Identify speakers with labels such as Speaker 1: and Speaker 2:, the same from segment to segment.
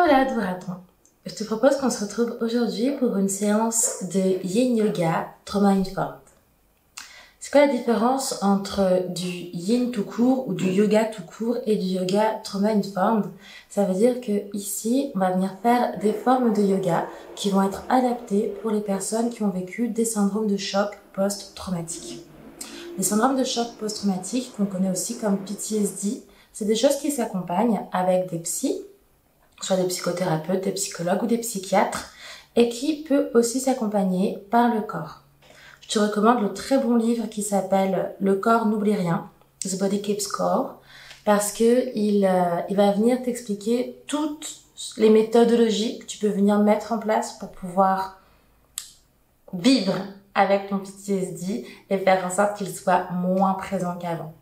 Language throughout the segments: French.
Speaker 1: Hola Douraton, je te propose qu'on se retrouve aujourd'hui pour une séance de Yin Yoga Trauma Informed. C'est quoi la différence entre du Yin tout court ou du yoga tout court et du yoga Trauma Informed? Ça veut dire que ici, on va venir faire des formes de yoga qui vont être adaptées pour les personnes qui ont vécu des syndromes de choc post-traumatiques. Les syndromes de choc post-traumatique, qu'on connaît aussi comme PTSD, c'est des choses qui s'accompagnent avec des psys, soit des psychothérapeutes, des psychologues ou des psychiatres, et qui peut aussi s'accompagner par le corps. Je te recommande le très bon livre qui s'appelle Le corps n'oublie rien, The Body Keeps Score, parce que il va venir t'expliquer toutes les méthodologies que tu peux venir mettre en place pour pouvoir vivre avec ton PTSD et faire en sorte qu'il soit moins présent qu'avant.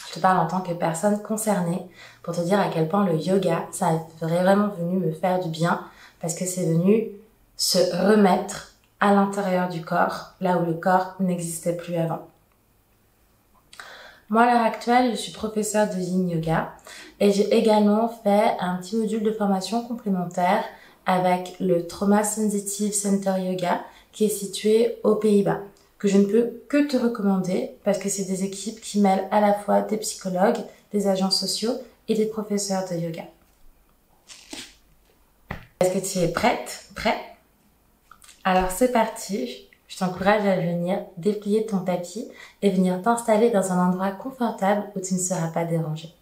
Speaker 1: Je te parle en tant que personne concernée pour te dire à quel point le yoga, ça est vraiment venu me faire du bien parce que c'est venu se remettre à l'intérieur du corps, là où le corps n'existait plus avant. Moi, à l'heure actuelle, je suis professeure de Yin Yoga et j'ai également fait un petit module de formation complémentaire avec le Trauma Sensitive Center Yoga qui est situé aux Pays-Bas, que je ne peux que te recommander parce que c'est des équipes qui mêlent à la fois des psychologues, des agents sociaux et des professeurs de yoga. Est-ce que tu es prête? Prêt? Alors c'est parti, je t'encourage à venir déplier ton tapis et venir t'installer dans un endroit confortable où tu ne seras pas dérangé.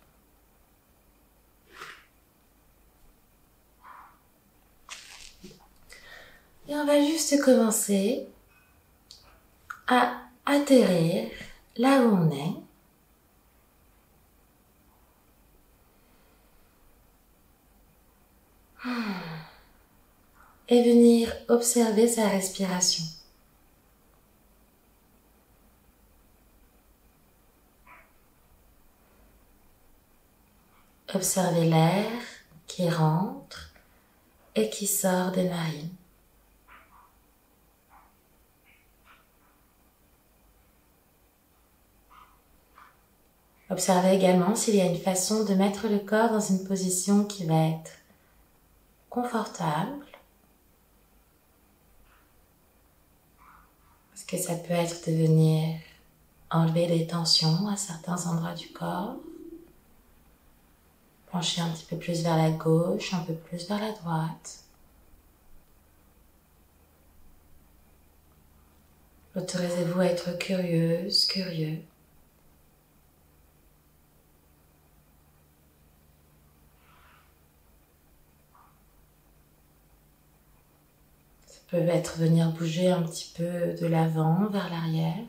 Speaker 1: Et on va juste commencer à atterrir là où on est. Et venir observer sa respiration. Observer l'air qui rentre et qui sort des narines. Observez également s'il y a une façon de mettre le corps dans une position qui va être confortable. Parce que ça peut être de venir enlever des tensions à certains endroits du corps. Pencher un petit peu plus vers la gauche, un peu plus vers la droite. Autorisez-vous à être curieuse, curieux. Ça peut être venir bouger un petit peu de l'avant vers l'arrière.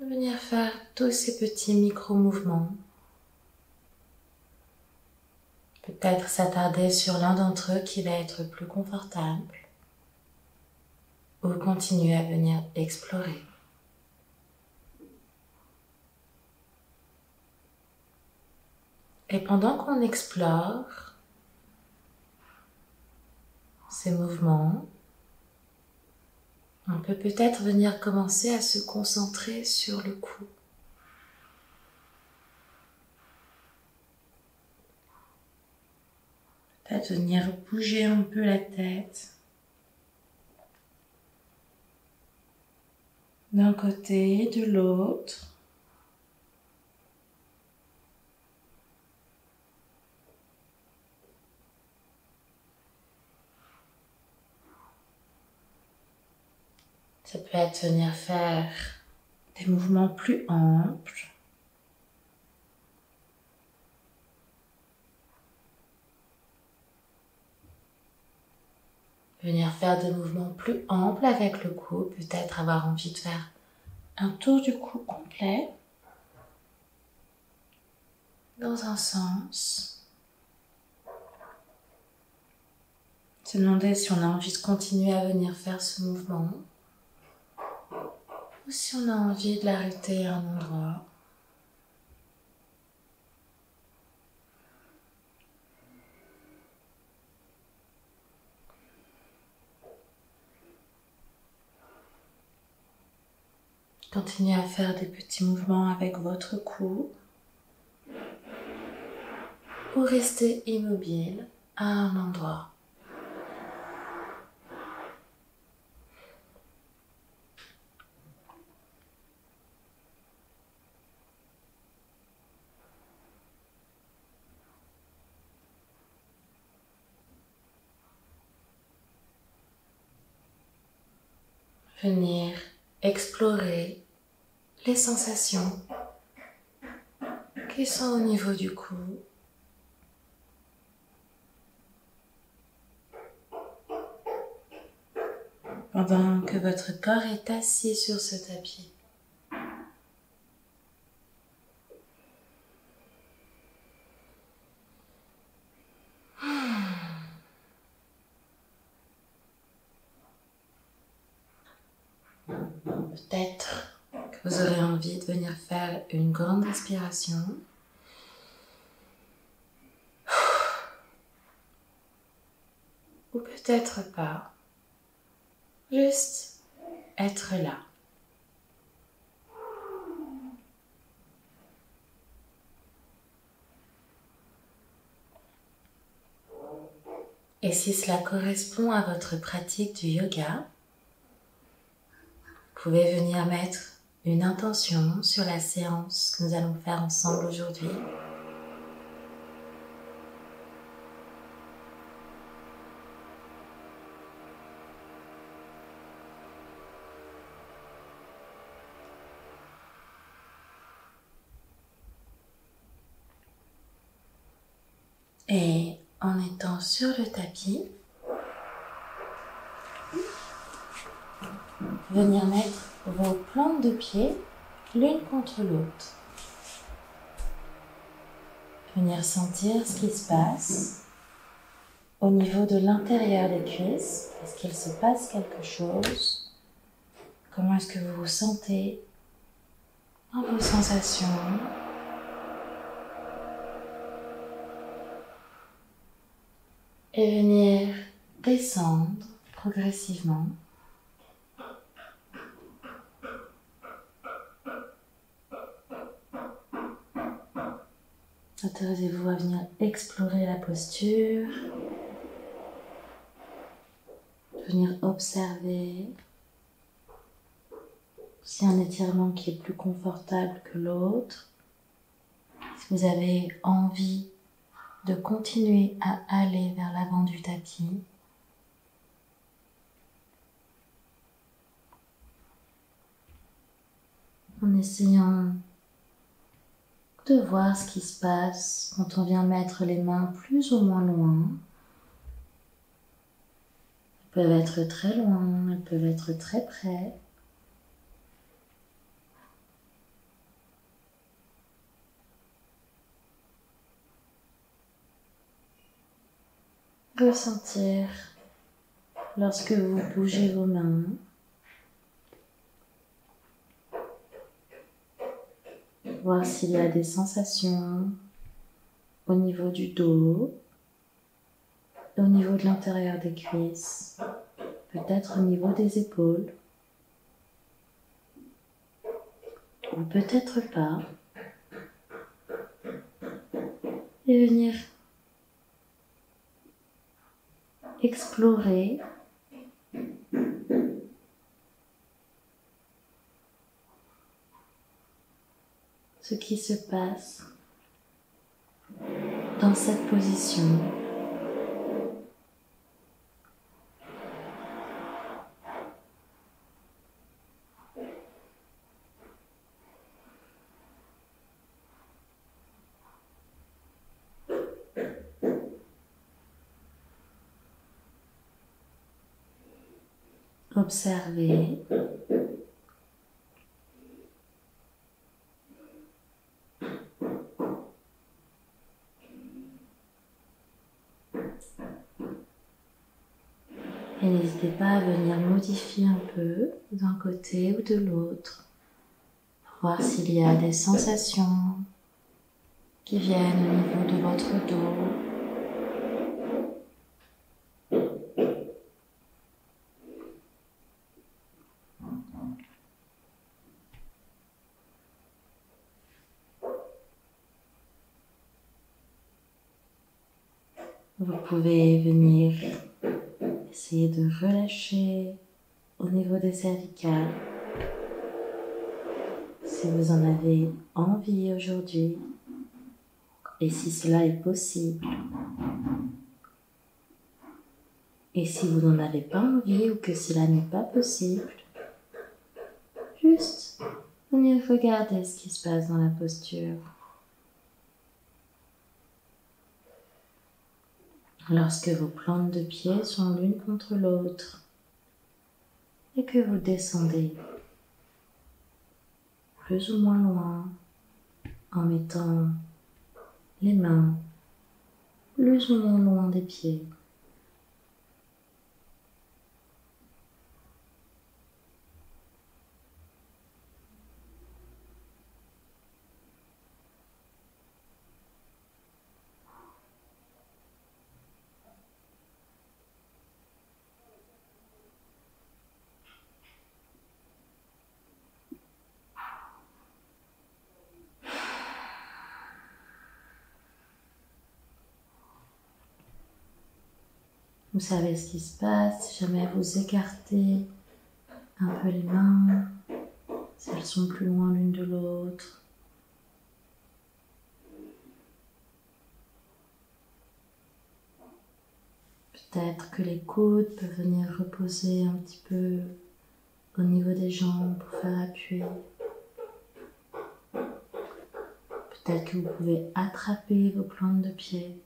Speaker 1: Venir faire tous ces petits micro-mouvements. Peut-être s'attarder sur l'un d'entre eux qui va être plus confortable. Ou continuer à venir explorer. Et pendant qu'on explore ces mouvements, on peut peut-être venir commencer à se concentrer sur le cou. Peut-être venir bouger un peu la tête d'un côté, de l'autre. Ça peut être venir faire des mouvements plus amples. Venir faire des mouvements plus amples avec le cou, peut-être avoir envie de faire un tour du cou complet dans un sens. Se demander si on a envie de continuer à venir faire ce mouvement ou si on a envie de l'arrêter à un endroit. Continuez à faire des petits mouvements avec votre cou ou restez immobile à un endroit. Venir explorer les sensations qui sont au niveau du cou. Pendant que votre corps est assis sur ce tapis. Peut-être que vous aurez envie de venir faire une grande respiration. Ou peut-être pas. Juste être là. Et si cela correspond à votre pratique du yoga, vous pouvez venir mettre une intention sur la séance que nous allons faire ensemble aujourd'hui. Et en étant sur le tapis, venir mettre vos plantes de pied l'une contre l'autre. Venir sentir ce qui se passe au niveau de l'intérieur des cuisses. Est-ce qu'il se passe quelque chose? Comment est-ce que vous vous sentez dans vos sensations? Et venir descendre progressivement. Autorisez-vous à venir explorer la posture, venir observer si un étirement qui est plus confortable que l'autre. Si vous avez envie de continuer à aller vers l'avant du tapis, en essayant de voir ce qui se passe quand on vient mettre les mains plus ou moins loin. Elles peuvent être très loin, elles peuvent être très près. Ressentir lorsque vous bougez vos mains. Voir s'il y a des sensations au niveau du dos, au niveau de l'intérieur des cuisses, peut-être au niveau des épaules, ou peut-être pas. Et venir explorer ce qui se passe dans cette position. Observez et n'hésitez pas à venir modifier un peu d'un côté ou de l'autre pour voir s'il y a des sensations qui viennent au niveau de votre dos. Vous pouvez venir essayer de relâcher au niveau des cervicales. Si vous en avez envie aujourd'hui, et si cela est possible. Et si vous n'en avez pas envie ou que cela n'est pas possible, juste venir regarder ce qui se passe dans la posture. Lorsque vos plantes de pied sont l'une contre l'autre et que vous descendez plus ou moins loin en mettant les mains plus ou moins loin des pieds. Vous savez ce qui se passe si jamais vous écartez un peu les mains, si elles sont plus loin l'une de l'autre. Peut-être que les coudes peuvent venir reposer un petit peu au niveau des jambes pour faire appui. Peut-être que vous pouvez attraper vos plantes de pied.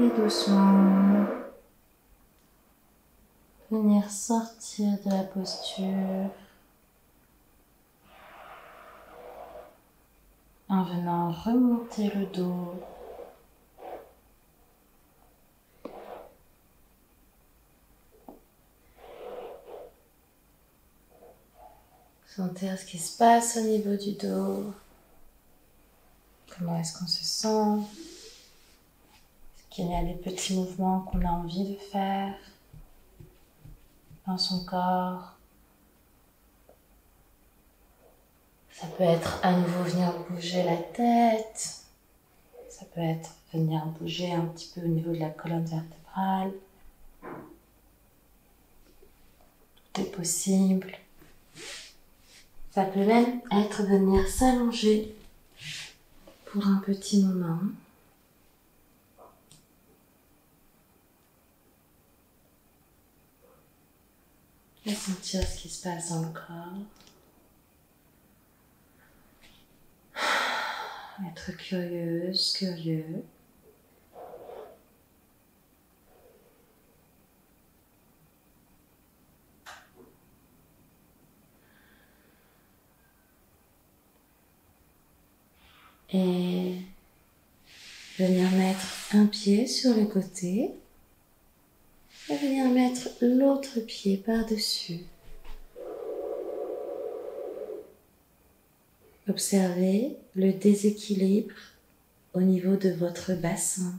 Speaker 1: Et doucement, venir sortir de la posture en venant remonter le dos. Sentir ce qui se passe au niveau du dos. Comment est-ce qu'on se sent? Est-ce qu'il y a des petits mouvements qu'on a envie de faire dans son corps? Ça peut être à nouveau venir bouger la tête. Ça peut être venir bouger un petit peu au niveau de la colonne vertébrale. Tout est possible. Ça peut même être venir s'allonger pour un petit moment. Et sentir ce qui se passe dans le corps. Être curieuse, curieux. Et venir mettre un pied sur le côté et venir mettre l'autre pied par-dessus. Observez le déséquilibre au niveau de votre bassin.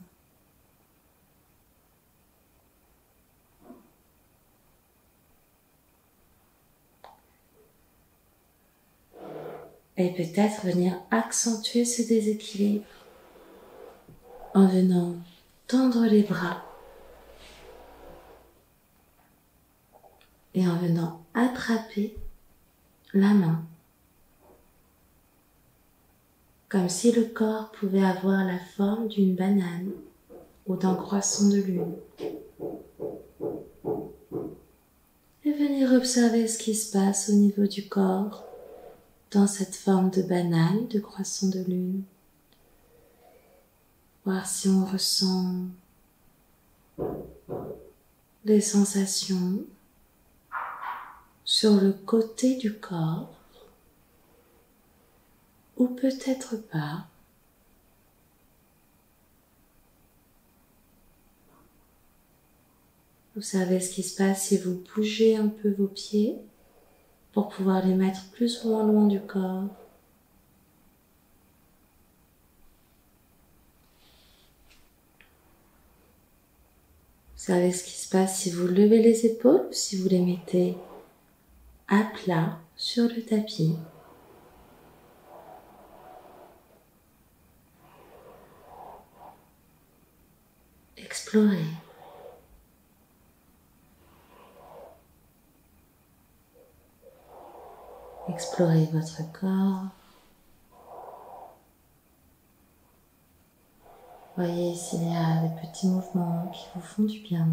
Speaker 1: Et peut-être venir accentuer ce déséquilibre en venant tendre les bras et en venant attraper la main. Comme si le corps pouvait avoir la forme d'une banane ou d'un croissant de lune. Et venir observer ce qui se passe au niveau du corps dans cette forme de banane, de croissant de lune. Voir si on ressent des sensations sur le côté du corps ou peut-être pas. Vous savez ce qui se passe si vous bougez un peu vos pieds pour pouvoir les mettre plus ou moins loin du corps. Observez ce qui se passe si vous levez les épaules ou si vous les mettez à plat sur le tapis. Explorez. Explorez votre corps. Voyez s'il y a des petits mouvements qui vous font du bien.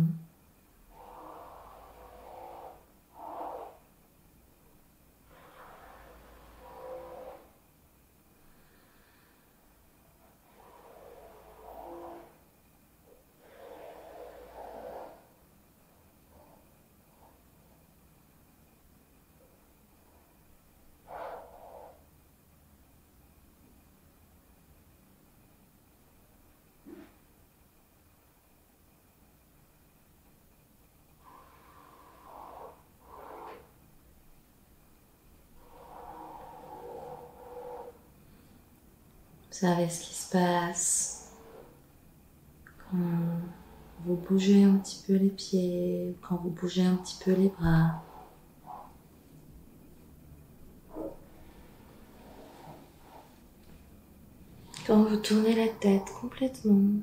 Speaker 1: Observez ce qui se passe quand vous bougez un petit peu les pieds, quand vous bougez un petit peu les bras. Quand vous tournez la tête complètement.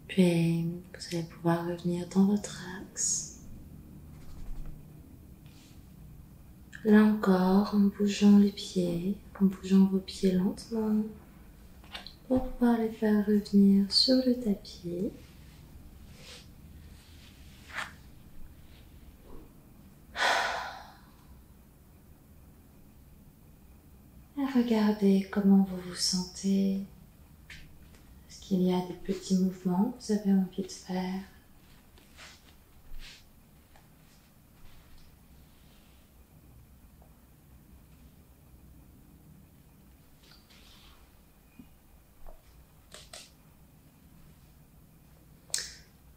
Speaker 1: Puis vous allez pouvoir revenir dans votre axe. Là encore, en bougeant les pieds, en bougeant vos pieds lentement, pour pouvoir les faire revenir sur le tapis. Et regardez comment vous vous sentez. Est-ce qu'il y a des petits mouvements que vous avez envie de faire?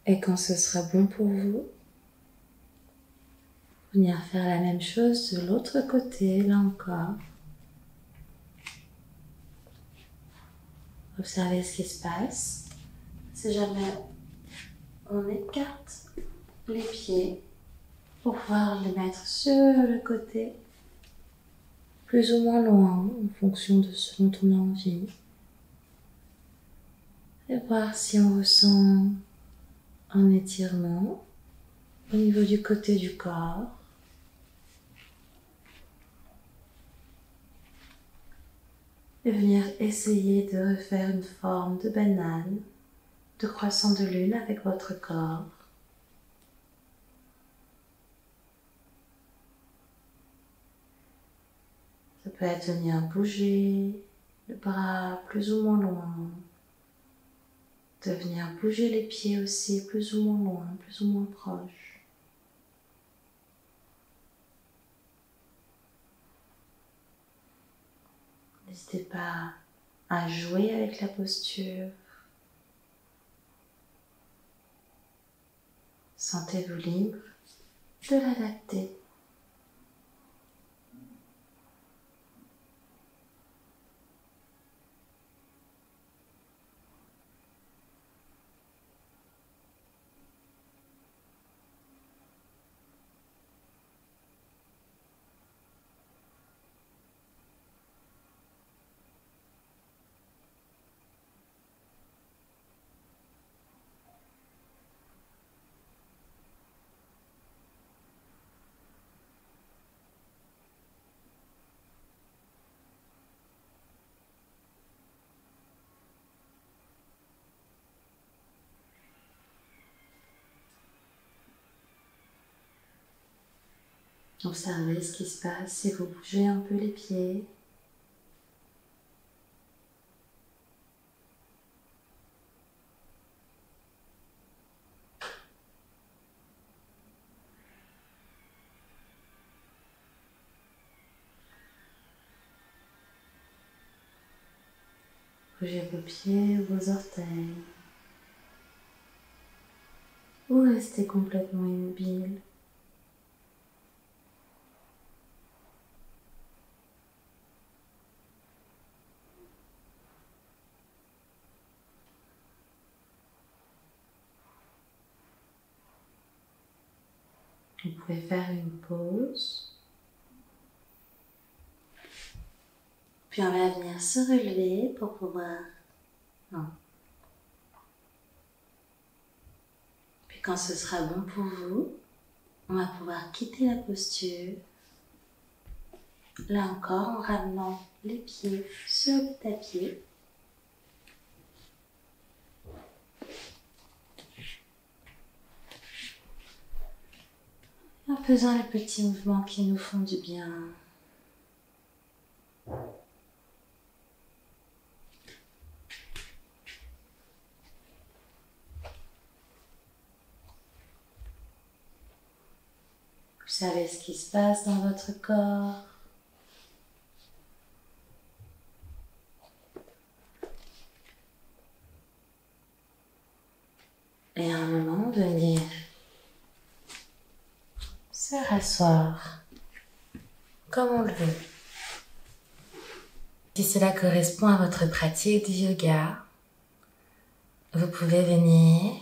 Speaker 1: Et quand ce sera bon pour vous, venir faire la même chose de l'autre côté, là encore. Observez ce qui se passe. Si jamais on écarte les pieds pour pouvoir les mettre sur le côté, plus ou moins loin en fonction de ce dont on a envie. Et voir si on ressent un étirement au niveau du côté du corps. Et venir essayer de refaire une forme de banane, de croissant de lune avec votre corps. Ça peut être venir bouger le bras plus ou moins loin, de venir bouger les pieds aussi plus ou moins loin, plus ou moins proche. N'hésitez pas à jouer avec la posture. Sentez-vous libre de l'adapter. Observez ce qui se passe si vous bougez un peu les pieds. Bougez vos pieds, vos orteils. Ou restez complètement immobile. Vous pouvez faire une pause. Puis on va venir se relever pour pouvoir... Non. Puis quand ce sera bon pour vous, on va pouvoir quitter la posture. Là encore, en ramenant les pieds sur le tapis. En faisant les petits mouvements qui nous font du bien. Vous savez ce qui se passe dans votre corps. Et à un moment, venir se rasseoir comme on le veut. Si cela correspond à votre pratique du yoga, vous pouvez venir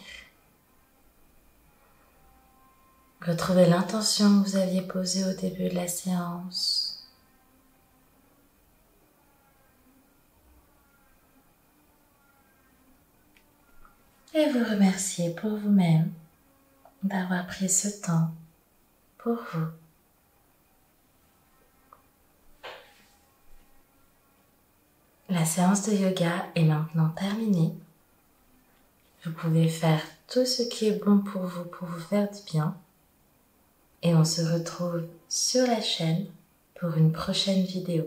Speaker 1: retrouver l'intention que vous aviez posée au début de la séance. Et vous remercier pour vous-même d'avoir pris ce temps pour vous. La séance de yoga est maintenant terminée. Vous pouvez faire tout ce qui est bon pour vous faire du bien. Et on se retrouve sur la chaîne pour une prochaine vidéo.